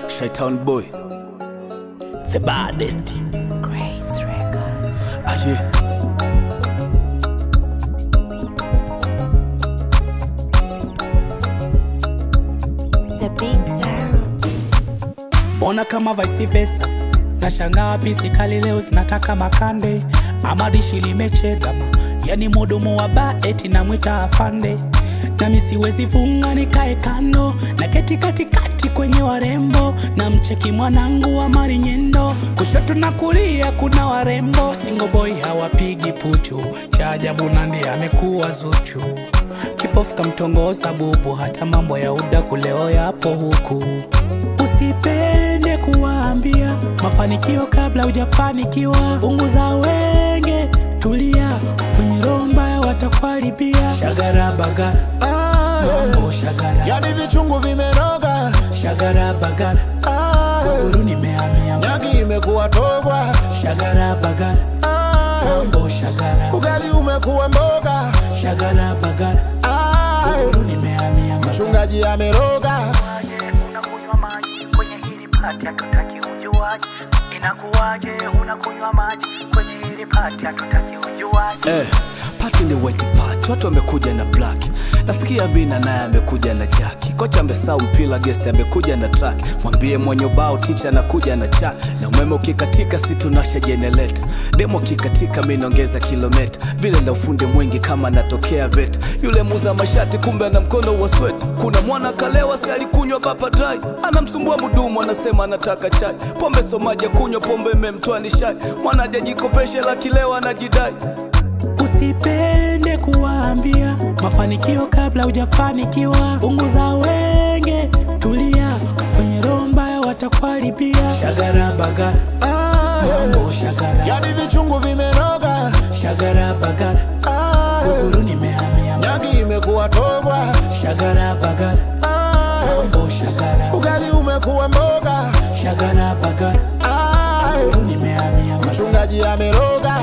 Shaitan boy, the baddest. Great record. Yeah. The big sound. Bona kama vice versa. Nashangaa pisi kali leo zinataka makande. Ama dishi limechegama. Yani mudumu wa ba eti namwita afande. Nami siwezi funga nikae kando. Na keti katikati kwenye warembo. Na mcheki mwanangu wa marinyendo. Kushoto na kulia kuna warembo. Single boy hawapigi puchu. Cha ajabu Nandi amekuwa Zuchu. Kipofu kamtongoza bubu. Hata mambo ya udaku leo yapo huku. Usipende kuwaambia mafanikio kabla hujafanikiwa. Punguza wenge, tulia, kwenye roho mbaya watakuharibia. Shagara bagara, mambo shagara. Yani vichungu vimeroga. Shagara bagara, kuguru nimehamia. Nyagi imekuwa togwa. Shagara bagara, mambo shagara. Ugali umekuwa mboga. Shagara bagara, kuguru nimehamia. Mchungaji ameroga. Unakunywa maji kwenye hili pati hatutaki ujuaji. Inakuwaje unakunywa maji kwenye hili pati hatutaki ujuaji. Party ni white party, watu wamekuja na black. Nasikia Bina naye amekuja na Jackie. Kocha amesahau mpila, guest amekuja na track. Mwambie mwenye bao teacher anakuja na chat. Na umeme ukikatika si tunasha generator. Demo kikatika mimi naongeza kilomita. Vile na ufundi mwingi kama natokea vet. Yule muza mashati kumbe ana mkono wa sweat. Kuna mwana kalewa si alikunywa papa dry. Anamsumbua mudumu anasema anataka chai. Pombe somaji kunywa pombe imemtoa nishai. Mwana hajajikopesha la kilewa anajidai. Usipende kuwaambia mafanikio kabla hujafanikiwa. Punguza wenge, tulia, kwenye roho mbaya watakuharibia. Shagara bagara, mambo shagara. Yani vichungu vimeroga. Shagara bagara, kuguru nimehamia. Nyagi imekuwa togwa. Shagara bagara, mambo shagara. Ugali umekuwa mboga. Shagara bagara, kuguru nimehamia. Mchungaji ameroga.